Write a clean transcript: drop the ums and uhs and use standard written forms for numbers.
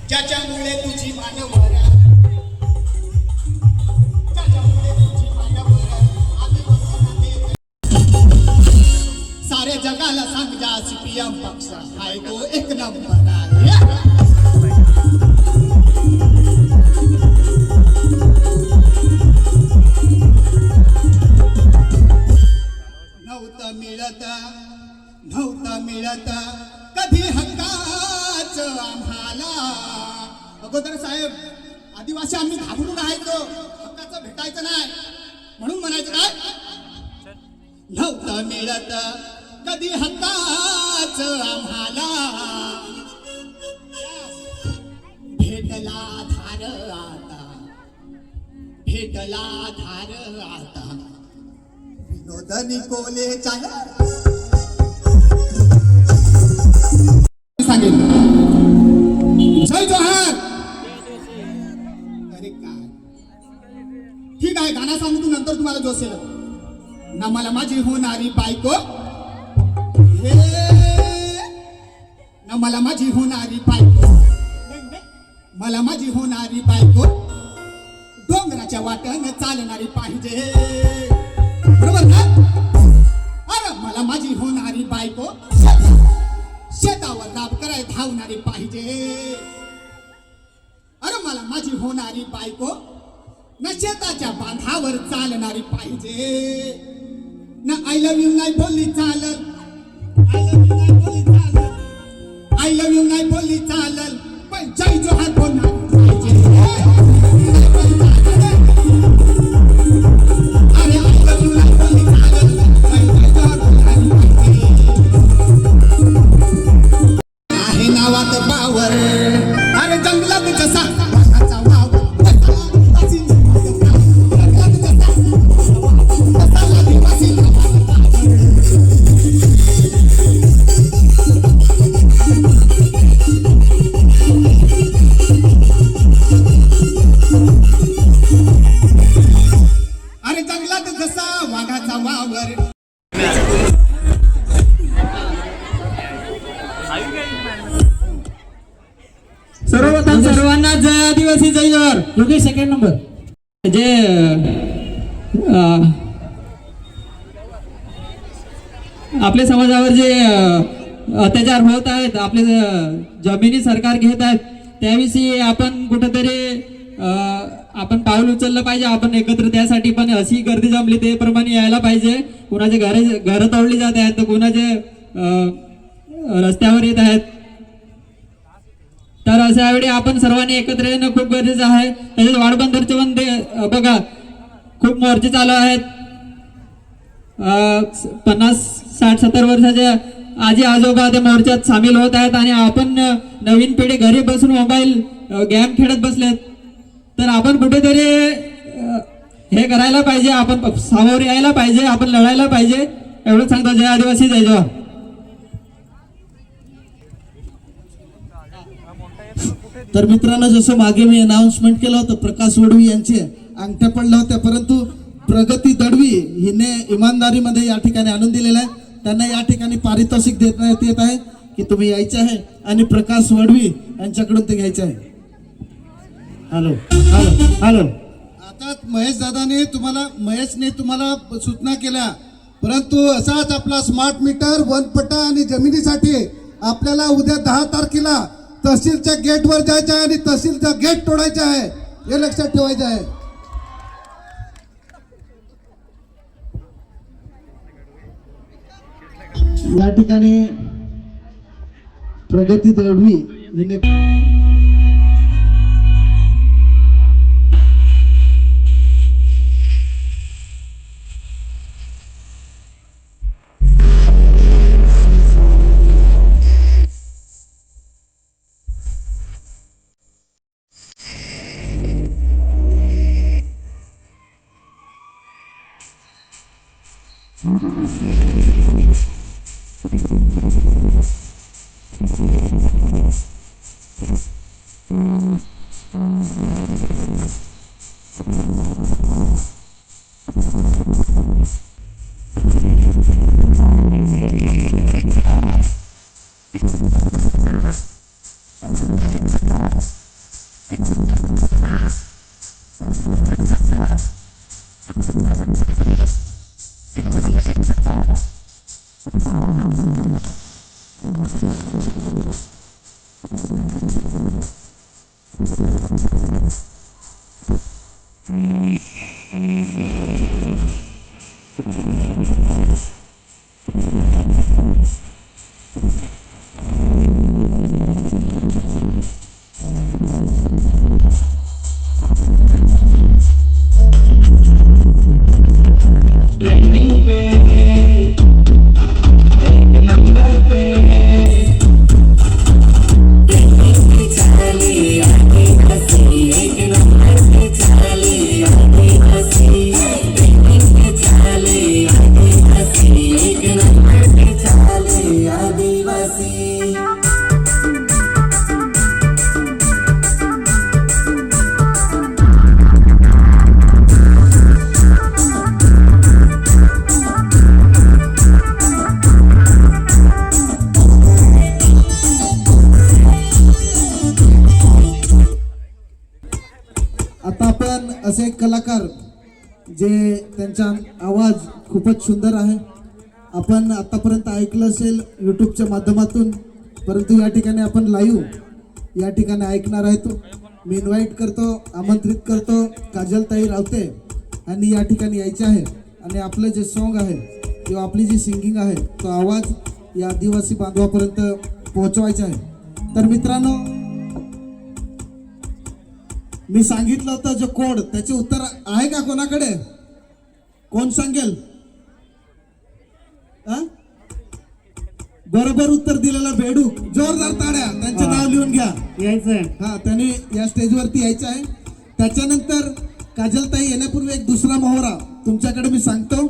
ज्याच्यामुळे तुझी मानवर ज्याच्यामुळे तुझी मानवर आम्ही वतनात साऱ्या जगाला सांग जा सीपीएम पक्ष हाय तो एक नंबर आहे. नव्हतं मिळत कधी हक्काच आम्हाला. अगोदर साहेब आदिवासी आम्ही घाबरून राहायचो, हक्काचं भेटायचं नाही म्हणून म्हणायचं काय, नव्हतं मिळत कधी हक्काच आम्हाला. भेटला धार आता, भेटला धार आता. विनोदनी कोलेचा सांगेल जय जोहार. अरे काय ठीक आहे, गाणं सांगू तू नंतर तुम्हाला जोश येईल ना. मला माझी होणारी बायको हे ना, मला माझी होणारी बायको, मला माझी होणारी बायको डोंगराच्या वाटेने चालणारी पाहिजे. बरोबर ना. अरे मला माझी होणारी बायको शेतावर राब कराय धावणारी पाहिजे. अरे मला माझी होणारी बायको ना शेताच्या बांधावर चालणारी पाहिजे. ना आय लव्ह यू नाही बोलली चालल, आय लव्ह यू नाही बोलली चालल, आय लव्ह यू नाही बोलली चालल, पण जय जोहार बोलणारी पाहिजे. अरे आय लव्ह यू नाही बोलली चालल, पण जय जोहार बोलणारी पाहिजे. आहे नावात पावर, अरे जंगलात जसा वाघाचा वावर, अरे जंगलात जसा वाघाचा वावर. सर्वांना जय आदिवासी जय जोहार. Yogesh second number. जे आपल्या समाजावर जे अत्याचार होत आहेत, आपले जमिनी सरकार घेत आहेत, त्याविषयी आपण कुठेतरी आपण पाऊल उचललं पाहिजे. आपण एकत्र त्यासाठी पण अशी गर्दी जमली ते प्रमाणे यायला पाहिजे. कुणाचे घर तोडली जात आहेत, तर कुणाचे रस्त्यावर येत आहेत. तर अशा वेळी आपण सर्वांनी एकत्र येणं खूप गरजेचं आहे. तसेच वाडबंदरचे पण बघा खूप मोर्चे चालू आहेत. 50, 60, 70 वर्षाच्या आजी आजोबा त्या मोर्चात सामील होत आहेत. आणि आपण नवीन पिढी घरी बसून मोबाईल गेम खेळत बसलेत. तर आपण कुठेतरी हे करायला पाहिजे, आपण सामोरे यायला पाहिजे, आपण लढायला पाहिजे. एवढंच सांगतो. जय आदिवासी जय जोहार. तर मित्रांनो, जसं मागे मी अनाउन्समेंट केलं होतं, प्रकाश वडवी यांचे अंगठ्या पडल्या होत्या, परंतु प्रगती दडवी हिने इमानदारीमध्ये या ठिकाणी आणून दिलेलं आहे. त्यांना या ठिकाणी पारितोषिक देण्यात येत आहे की तुम्ही यायचे आहे आणि प्रकाश वडवी यांच्याकडून ते घ्यायचे आहे. Hello hello hello. आता महेशने तुम्हाला सूचना केल्या, परंतु असाच आपला स्मार्ट मीटर, वनपट्टा आणि जमिनीसाठी आपल्याला उद्या 10 तारखेला तहसीलच्या गेटवर जायचं आहे आणि तहसीलचा गेट तोडायचा आहे, हे लक्षात ठेवायचं आहे. या ठिकाणी प्रगती दडवी हिने आता आपण असे एक कलाकार जे त्यांचा आवाज खूपच सुंदर आहे, आपण आतापर्यंत ऐकलं असेल यूट्यूबच्या माध्यमातून, परंतु या ठिकाणी आपण लाईव्ह या ठिकाणी ऐकणार आहे. तो मी इन्व्हाइट करतो, आमंत्रित करतो काजलताई रावते आणि या ठिकाणी यायचे आहे आणि आपलं जे सॉन्ग आहे किंवा आपली जी सिंगिंग आहे तो आवाज या आदिवासी बांधवापर्यंत पोहोचवायचा आहे. तर मित्रांनो, मी सांगितलं होतं जो कोड त्याचे उत्तर आहे का कोणाकडे? कोण सांगेल? बरोबर उत्तर दिलेला बेडूक, जोरदार ताड्या, त्यांचं नाव लिहून घ्या. यायचंय. हा, त्यांनी या स्टेजवरती यायचं आहे. त्याच्यानंतर काजलताई येण्यापूर्वी एक दुसरा मोहरा तुमच्याकडे मी सांगतो.